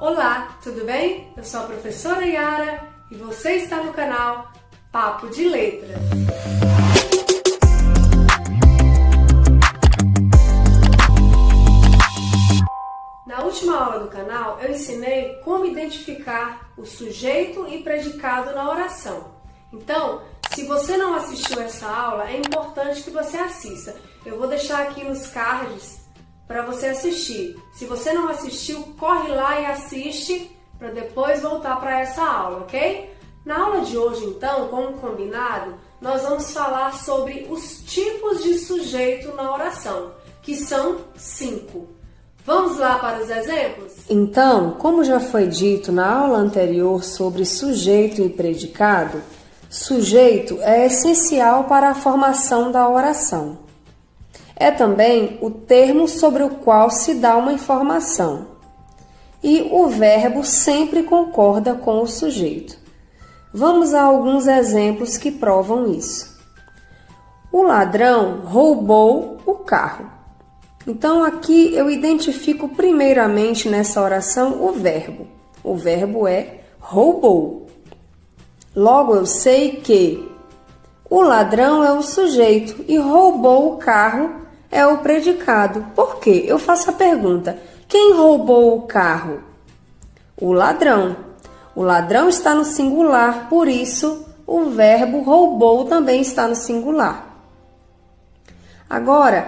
Olá, tudo bem? Eu sou a professora Yara e você está no canal Papo de Letras. Na última aula do canal eu ensinei como identificar o sujeito e predicado na oração. Então, se você não assistiu essa aula, é importante que você assista. Eu vou deixar aqui nos cards para você assistir. Se você não assistiu, corre lá e assiste para depois voltar para essa aula, ok? Na aula de hoje, então, como combinado, nós vamos falar sobre os tipos de sujeito na oração, que são 5. Vamos lá para os exemplos? Então, como já foi dito na aula anterior sobre sujeito e predicado, sujeito é essencial para a formação da oração. É também o termo sobre o qual se dá uma informação. E o verbo sempre concorda com o sujeito. Vamos a alguns exemplos que provam isso. O ladrão roubou o carro. Então, aqui eu identifico primeiramente nessa oração o verbo. O verbo é roubou. Logo, eu sei que o ladrão é o sujeito e roubou o carro é o predicado. Por quê? Eu faço a pergunta: quem roubou o carro? O ladrão. O ladrão está no singular, por isso o verbo roubou também está no singular. Agora,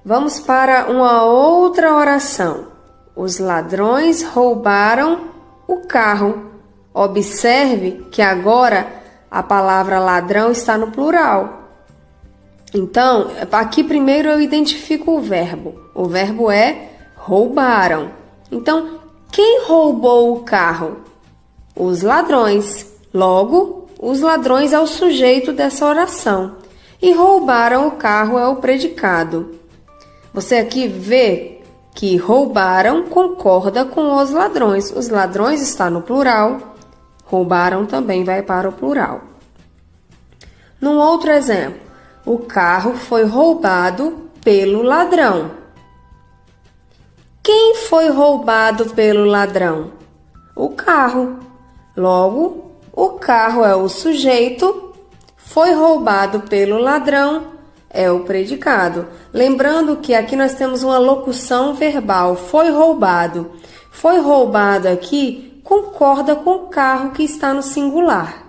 vamos para uma outra oração. Os ladrões roubaram o carro. Observe que agora a palavra ladrão está no plural. Então, aqui primeiro eu identifico o verbo. O verbo é roubaram. Então, quem roubou o carro? Os ladrões. Logo, os ladrões é o sujeito dessa oração. E roubaram o carro é o predicado. Você aqui vê que roubaram concorda com os ladrões. Os ladrões está no plural. Roubaram também vai para o plural. Num outro exemplo, o carro foi roubado pelo ladrão. Quem foi roubado pelo ladrão? O carro. Logo, o carro é o sujeito, foi roubado pelo ladrão é o predicado. Lembrando que aqui nós temos uma locução verbal, foi roubado. Foi roubado aqui concorda com o carro que está no singular.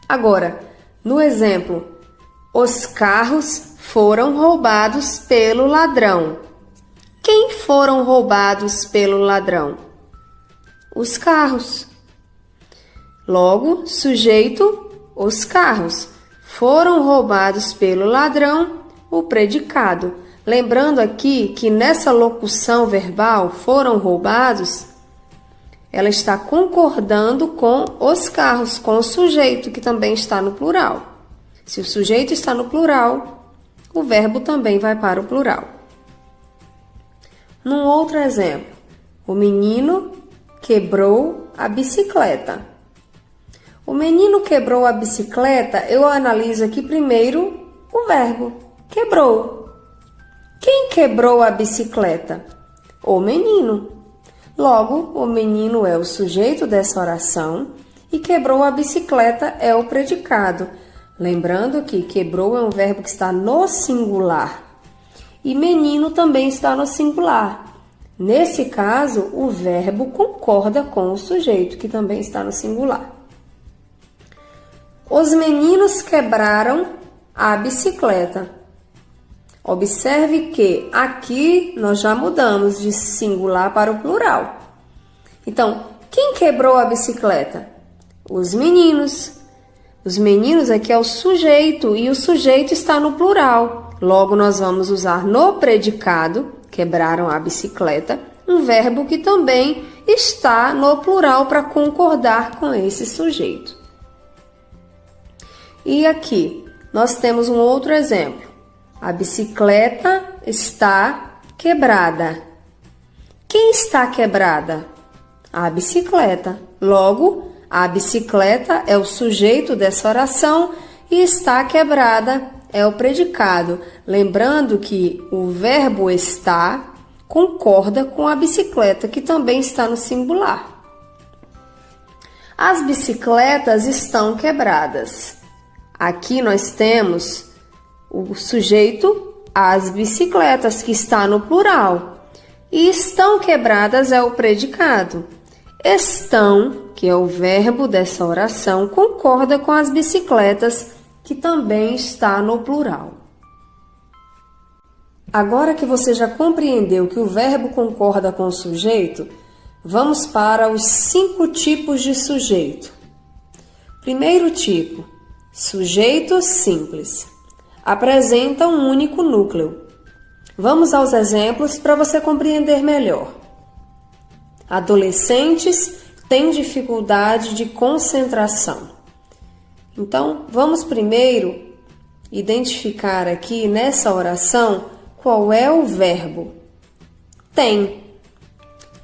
Agora, no exemplo, os carros foram roubados pelo ladrão. Quem foram roubados pelo ladrão? Os carros. Logo, sujeito, os carros. Foram roubados pelo ladrão, o predicado. Lembrando aqui que nessa locução verbal, foram roubados, ela está concordando com os carros, com o sujeito, que também está no plural. Se o sujeito está no plural, o verbo também vai para o plural. Num outro exemplo, o menino quebrou a bicicleta. O menino quebrou a bicicleta, eu analiso aqui primeiro o verbo, quebrou. Quem quebrou a bicicleta? O menino. Logo, o menino é o sujeito dessa oração e quebrou a bicicleta é o predicado. Lembrando que quebrou é um verbo que está no singular e menino também está no singular. Nesse caso, o verbo concorda com o sujeito, que também está no singular. Os meninos quebraram a bicicleta. Observe que aqui nós já mudamos de singular para o plural. Então, quem quebrou a bicicleta? Os meninos. Os meninos aqui é o sujeito e o sujeito está no plural. Logo, nós vamos usar no predicado, quebraram a bicicleta, um verbo que também está no plural para concordar com esse sujeito. E aqui, nós temos um outro exemplo. A bicicleta está quebrada. Quem está quebrada? A bicicleta. Logo, a bicicleta é o sujeito dessa oração e está quebrada é o predicado. Lembrando que o verbo está concorda com a bicicleta, que também está no singular. As bicicletas estão quebradas. Aqui nós temos o sujeito as bicicletas, que está no plural. E estão quebradas é o predicado. Estão, que é o verbo dessa oração, concorda com as bicicletas, que também está no plural. Agora que você já compreendeu que o verbo concorda com o sujeito, vamos para os 5 tipos de sujeito. Primeiro tipo, sujeito simples. Apresenta um único núcleo. Vamos aos exemplos para você compreender melhor. Adolescentes têm dificuldade de concentração. Então, vamos primeiro identificar aqui nessa oração qual é o verbo. Tem.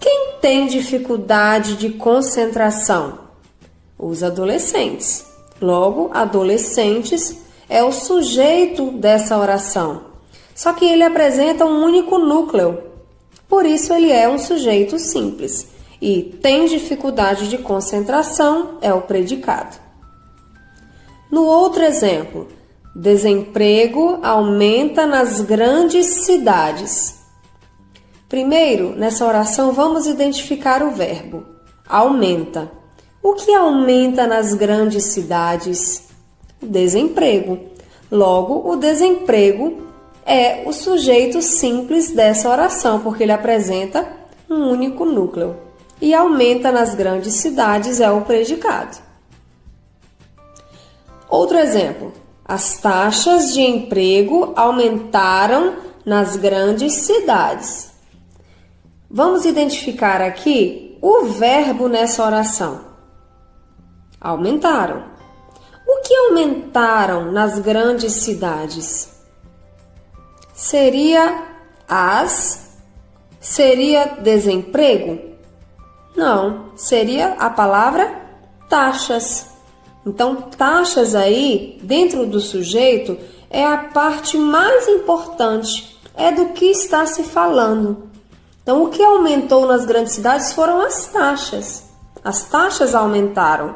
Quem tem dificuldade de concentração? Os adolescentes. Logo, adolescentes é o sujeito dessa oração. Só que ele apresenta um único núcleo. Por isso, ele é um sujeito simples. E tem dificuldade de concentração é o predicado. No outro exemplo, desemprego aumenta nas grandes cidades. Primeiro, nessa oração, vamos identificar o verbo. Aumenta. O que aumenta nas grandes cidades? O desemprego. Logo, o desemprego é o sujeito simples dessa oração, porque ele apresenta um único núcleo. E aumenta nas grandes cidades é o predicado. Outro exemplo. As taxas de emprego aumentaram nas grandes cidades. Vamos identificar aqui o verbo nessa oração. Aumentaram. O que aumentaram nas grandes cidades? Seria desemprego? Não, seria a palavra taxas. Então, taxas aí, dentro do sujeito, é a parte mais importante, é do que está se falando. Então, o que aumentou nas grandes cidades foram as taxas. As taxas aumentaram.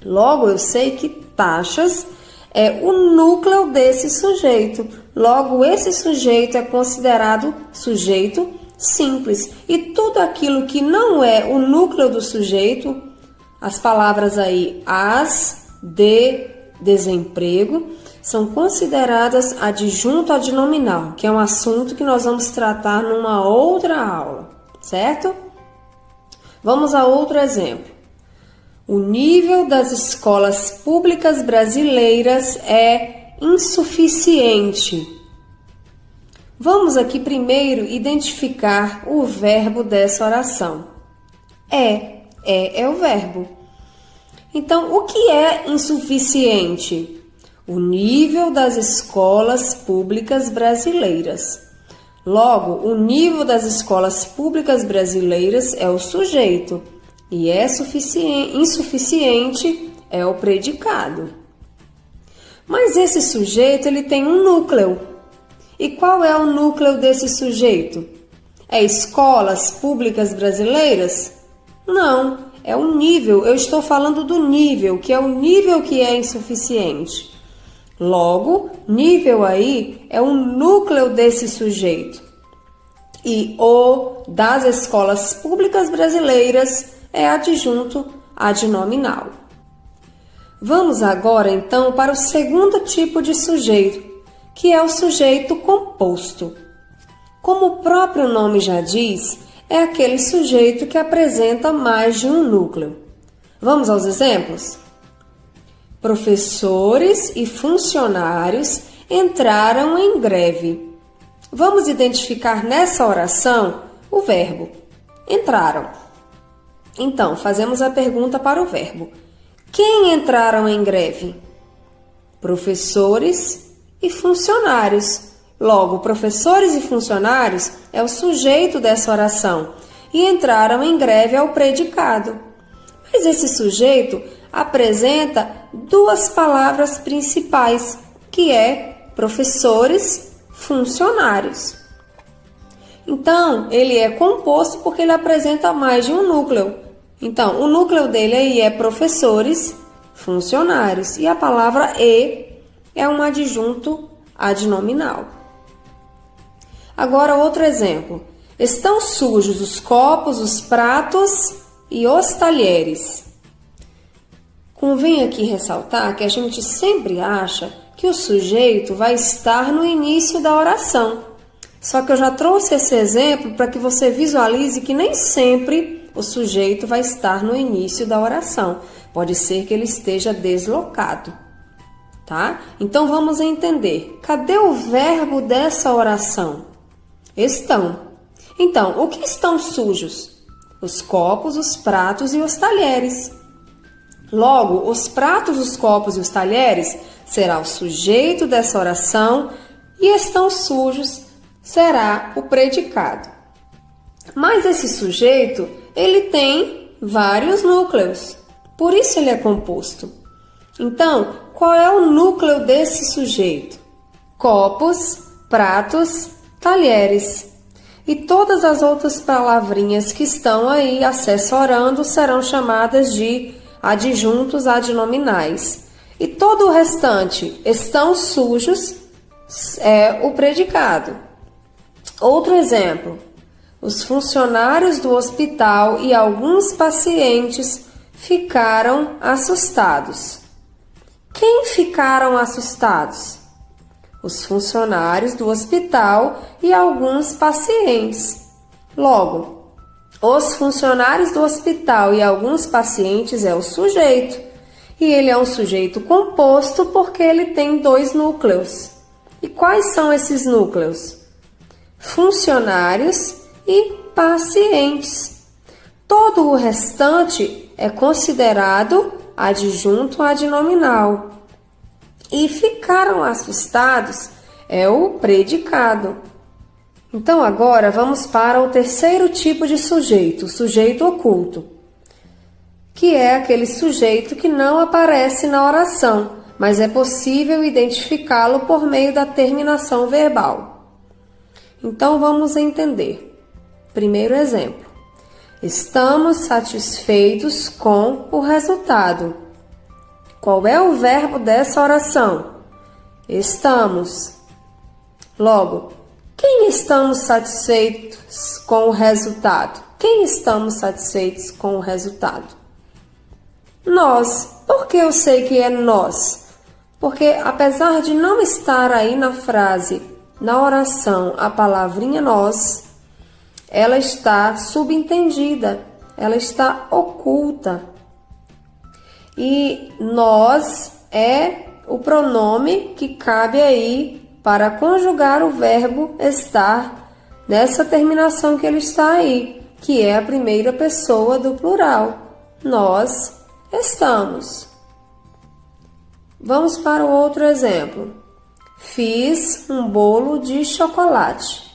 Logo, eu sei que taxas é o núcleo desse sujeito. Logo, esse sujeito é considerado sujeito simples. E tudo aquilo que não é o núcleo do sujeito, as palavras aí as, de, desemprego, são consideradas adjunto adnominal, que é um assunto que nós vamos tratar numa outra aula, certo? Vamos a outro exemplo. O nível das escolas públicas brasileiras é insuficiente. Vamos aqui primeiro identificar o verbo dessa oração. É o verbo. Então, o que é insuficiente? O nível das escolas públicas brasileiras. Logo, o nível das escolas públicas brasileiras é o sujeito e é insuficiente é o predicado. Mas esse sujeito ele tem um núcleo. E qual é o núcleo desse sujeito? É escolas públicas brasileiras? Não, é o nível. Eu estou falando do nível, que é o nível que é insuficiente. Logo, nível aí é o núcleo desse sujeito. E o das escolas públicas brasileiras é adjunto adnominal. Vamos agora, então, para o segundo tipo de sujeito, que é o sujeito composto. Como o próprio nome já diz, é aquele sujeito que apresenta mais de um núcleo. Vamos aos exemplos? Professores e funcionários entraram em greve. Vamos identificar nessa oração o verbo. Entraram. Então, fazemos a pergunta para o verbo. Quem entraram em greve? Professores e funcionários. Logo, professores e funcionários é o sujeito dessa oração e entraram em greve é o predicado. Mas esse sujeito apresenta duas palavras principais, que é professores, funcionários. Então, ele é composto porque ele apresenta mais de um núcleo. Então, o núcleo dele aí é professores, funcionários. E a palavra e é um adjunto adnominal. Agora, outro exemplo. Estão sujos os copos, os pratos e os talheres. Convém aqui ressaltar que a gente sempre acha que o sujeito vai estar no início da oração. Só que eu já trouxe esse exemplo para que você visualize que nem sempre o sujeito vai estar no início da oração. Pode ser que ele esteja deslocado, tá? Então vamos entender. Cadê o verbo dessa oração? Estão. Então, o que estão sujos? Os copos, os pratos e os talheres. Logo, os pratos, os copos e os talheres será o sujeito dessa oração e estão sujos será o predicado. Mas esse sujeito, ele tem vários núcleos, por isso ele é composto. Então, qual é o núcleo desse sujeito? Copos, pratos, talheres. E todas as outras palavrinhas que estão aí assessorando serão chamadas de adjuntos adnominais. E todo o restante, estão sujos, é o predicado. Outro exemplo, os funcionários do hospital e alguns pacientes ficaram assustados. Quem ficaram assustados? Os funcionários do hospital e alguns pacientes. Logo, os funcionários do hospital e alguns pacientes é o sujeito. E ele é um sujeito composto porque ele tem dois núcleos. E quais são esses núcleos? Funcionários e pacientes. Todo o restante é considerado adjunto adnominal. E ficaram assustados é o predicado. Então agora vamos para o terceiro tipo de sujeito, o sujeito oculto, que é aquele sujeito que não aparece na oração, mas é possível identificá-lo por meio da terminação verbal. Então vamos entender. Primeiro exemplo. Estamos satisfeitos com o resultado. Qual é o verbo dessa oração? Estamos. Logo, quem estamos satisfeitos com o resultado? Quem estamos satisfeitos com o resultado? Nós. Por que eu sei que é nós? Porque apesar de não estar aí na frase, na oração, a palavrinha nós, ela está subentendida, ela está oculta. E nós é o pronome que cabe aí para conjugar o verbo estar nessa terminação que ele está aí, que é a primeira pessoa do plural. Nós estamos. Vamos para o outro exemplo. Fiz um bolo de chocolate.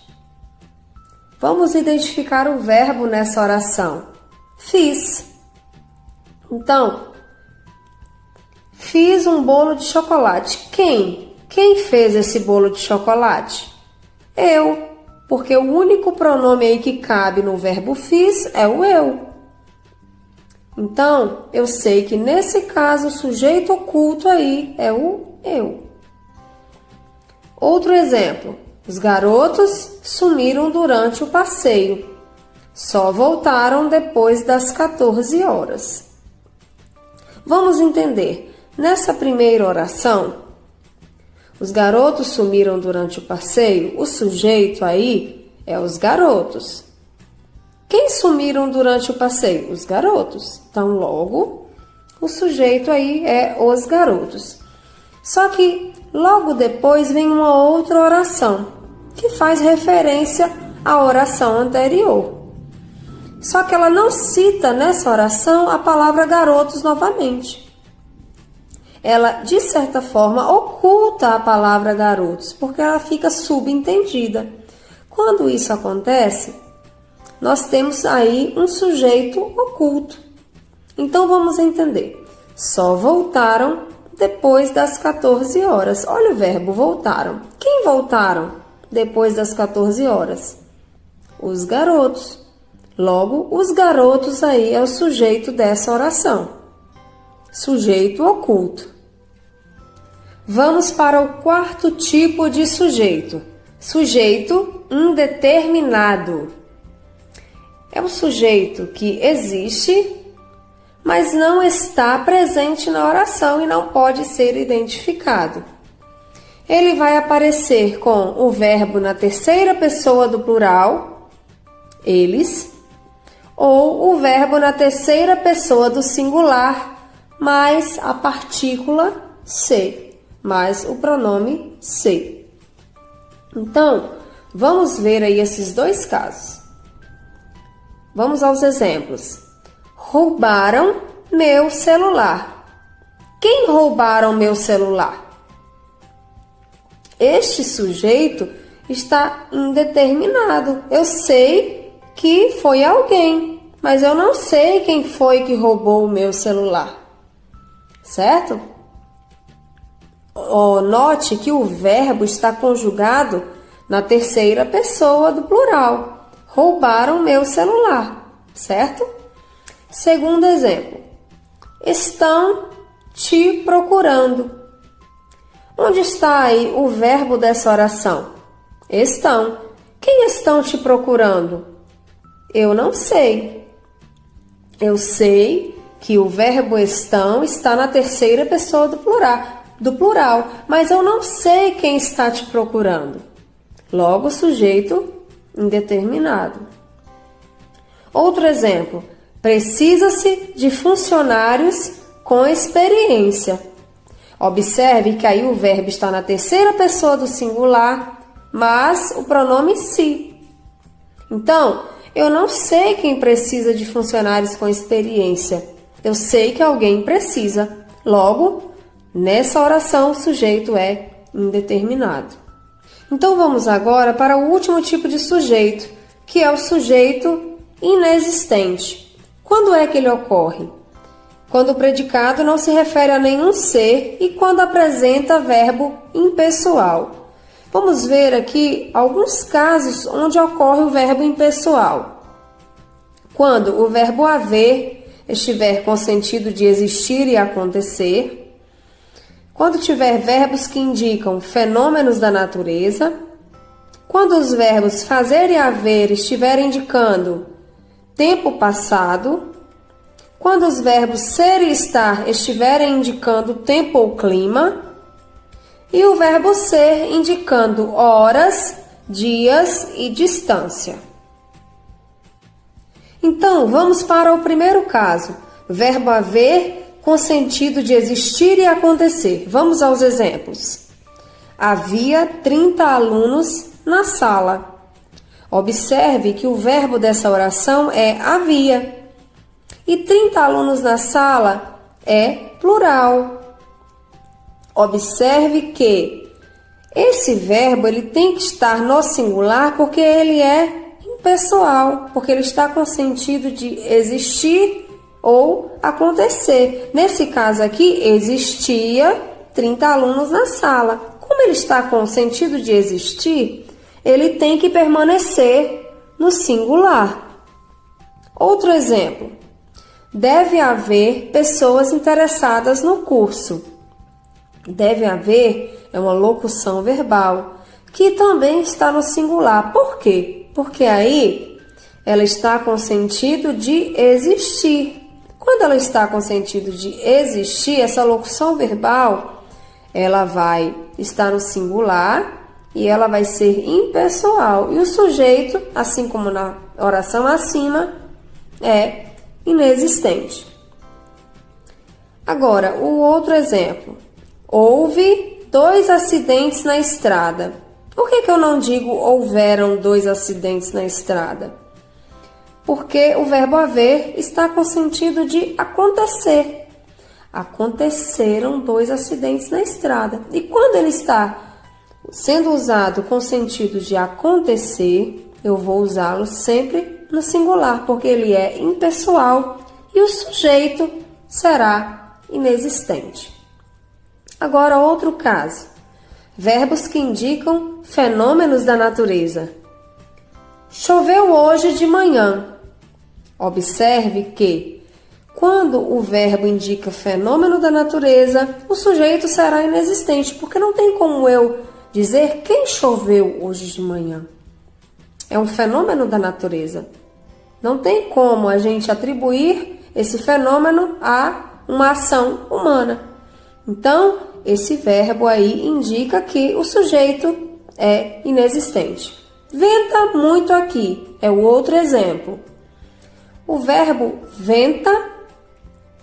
Vamos identificar o verbo nessa oração. Fiz. Então, fiz um bolo de chocolate. Quem? Quem fez esse bolo de chocolate? Eu, porque o único pronome aí que cabe no verbo fiz é o eu. Então, eu sei que nesse caso o sujeito oculto aí é o eu. Outro exemplo. Os garotos sumiram durante o passeio. Só voltaram depois das 14 horas. Vamos entender. Nessa primeira oração, os garotos sumiram durante o passeio, o sujeito aí é os garotos. Quem sumiram durante o passeio? Os garotos. Então, logo, o sujeito aí é os garotos. Só que logo depois vem uma outra oração, que faz referência à oração anterior. Só que ela não cita nessa oração a palavra garotos novamente. Ela, de certa forma, oculta a palavra garotos, porque ela fica subentendida. Quando isso acontece, nós temos aí um sujeito oculto. Então, vamos entender. Só voltaram depois das 14 horas. Olha o verbo voltaram. Quem voltaram depois das 14 horas? Os garotos. Logo, os garotos aí é o sujeito dessa oração. Sujeito oculto. Vamos para o quarto tipo de sujeito. Sujeito indeterminado. É um sujeito que existe, mas não está presente na oração e não pode ser identificado. Ele vai aparecer com o verbo na terceira pessoa do plural, eles, ou o verbo na terceira pessoa do singular, mais a partícula se, mais o pronome se. Então, vamos ver aí esses dois casos. Vamos aos exemplos. Roubaram meu celular. Quem roubaram meu celular? Este sujeito está indeterminado. Eu sei que foi alguém, mas eu não sei quem foi que roubou o meu celular. Certo? Note que o verbo está conjugado na terceira pessoa do plural. Roubaram meu celular, certo? Segundo exemplo. Estão te procurando. Onde está aí o verbo dessa oração? Estão. Quem estão te procurando? Eu não sei. Eu sei que o verbo estão está na terceira pessoa do plural, mas eu não sei quem está te procurando. Logo, sujeito indeterminado. Outro exemplo. Precisa-se de funcionários com experiência. Observe que aí o verbo está na terceira pessoa do singular, mas o pronome se. Então, eu não sei quem precisa de funcionários com experiência. Eu sei que alguém precisa. Logo, nessa oração, o sujeito é indeterminado. Então, vamos agora para o último tipo de sujeito, que é o sujeito inexistente. Quando é que ele ocorre? Quando o predicado não se refere a nenhum ser e quando apresenta verbo impessoal. Vamos ver aqui alguns casos onde ocorre o verbo impessoal. Quando o verbo haver estiver com sentido de existir e acontecer. Quando tiver verbos que indicam fenômenos da natureza. Quando os verbos fazer e haver estiverem indicando tempo passado. Quando os verbos ser e estar estiverem indicando tempo ou clima. E o verbo ser indicando horas, dias e distância. Então, vamos para o primeiro caso. Verbo haver com sentido de existir e acontecer. Vamos aos exemplos. Havia 30 alunos na sala. Observe que o verbo dessa oração é havia. E 30 alunos na sala é plural. Observe que esse verbo ele tem que estar no singular porque ele é impessoal, porque ele está com sentido de existir ou acontecer. Nesse caso aqui, existia 30 alunos na sala. Como ele está com sentido de existir, ele tem que permanecer no singular. Outro exemplo. Deve haver pessoas interessadas no curso. Deve haver é uma locução verbal que também está no singular. Por quê? Porque aí ela está com sentido de existir. Quando ela está com sentido de existir, essa locução verbal, ela vai estar no singular e ela vai ser impessoal. E o sujeito, assim como na oração acima, é inexistente. Agora, o outro exemplo. Houve 2 acidentes na estrada. Por que eu não digo houveram 2 acidentes na estrada? Porque o verbo haver está com sentido de acontecer. Aconteceram 2 acidentes na estrada. E quando ele está sendo usado com sentido de acontecer, eu vou usá-lo sempre no singular, porque ele é impessoal e o sujeito será inexistente. Agora, outro caso. Verbos que indicam fenômenos da natureza. Choveu hoje de manhã. Observe que, quando o verbo indica fenômeno da natureza, o sujeito será inexistente, porque não tem como eu dizer quem choveu hoje de manhã. É um fenômeno da natureza. Não tem como a gente atribuir esse fenômeno a uma ação humana. Então, esse verbo aí indica que o sujeito é inexistente. Venta muito aqui é o outro exemplo. O verbo venta,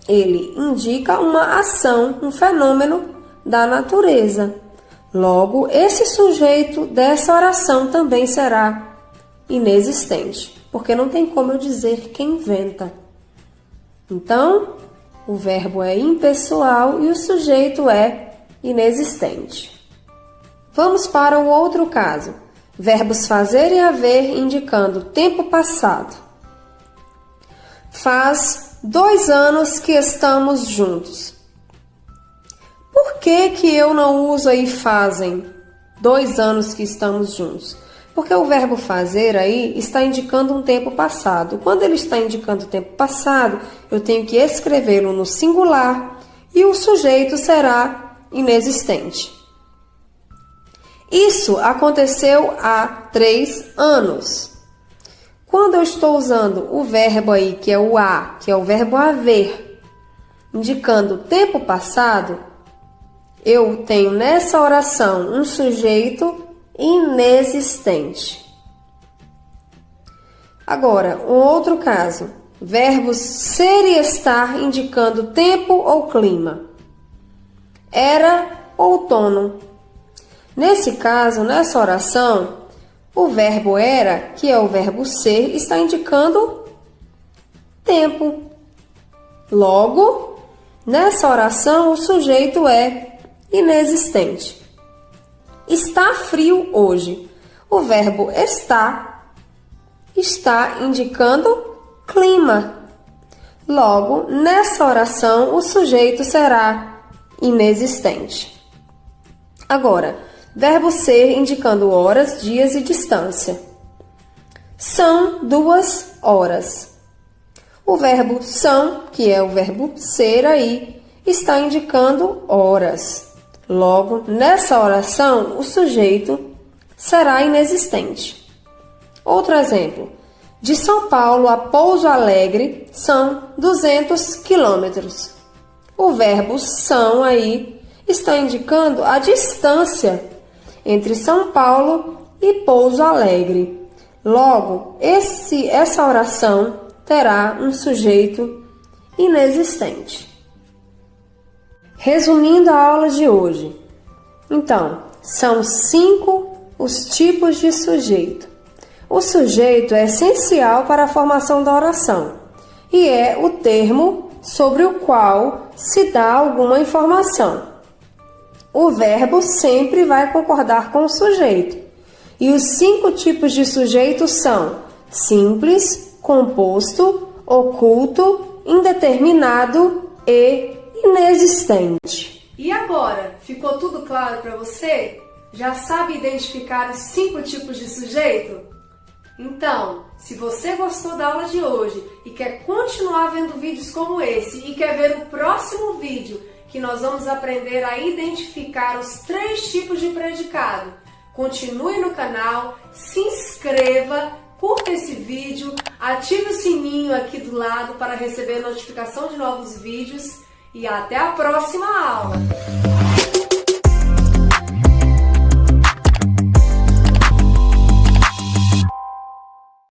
ele indica uma ação, um fenômeno da natureza. Logo, esse sujeito dessa oração também será inexistente, porque não tem como eu dizer quem venta. Então, o verbo é impessoal e o sujeito é inexistente. Vamos para o outro caso. Verbos fazer e haver indicando tempo passado. Faz 2 anos que estamos juntos. Por que eu não uso aí fazem 2 anos que estamos juntos? Porque o verbo fazer aí está indicando um tempo passado. Quando ele está indicando tempo passado, eu tenho que escrevê-lo no singular e o sujeito será inexistente. Isso aconteceu há 3 anos. Quando eu estou usando o verbo aí, que é o a, que é o verbo haver, indicando tempo passado, eu tenho nessa oração um sujeito inexistente. Agora, um outro caso. Verbos ser e estar indicando tempo ou clima. Era outono. Nesse caso, nessa oração, o verbo era, que é o verbo ser, está indicando tempo. Logo, nessa oração, o sujeito é inexistente. Está frio hoje. O verbo está indicando clima. Logo, nessa oração, o sujeito será inexistente. Agora, verbo ser indicando horas, dias e distância. São 2 horas. O verbo são, que é o verbo ser aí, está indicando horas. Logo, nessa oração, o sujeito será inexistente. Outro exemplo. De São Paulo a Pouso Alegre são 200 quilômetros. O verbo são aí está indicando a distância entre São Paulo e Pouso Alegre. Logo, essa oração terá um sujeito inexistente. Resumindo a aula de hoje. Então, são 5 os tipos de sujeito. O sujeito é essencial para a formação da oração e é o termo sobre o qual se dá alguma informação. O verbo sempre vai concordar com o sujeito. E os 5 tipos de sujeito são simples, composto, oculto, indeterminado e inexistente. E agora, ficou tudo claro para você? Já sabe identificar os 5 tipos de sujeito? Então, se você gostou da aula de hoje e quer continuar vendo vídeos como esse e quer ver o próximo vídeo, que nós vamos aprender a identificar os 3 tipos de predicado, continue no canal, se inscreva, curta esse vídeo, ative o sininho aqui do lado para receber notificação de novos vídeos e até a próxima aula!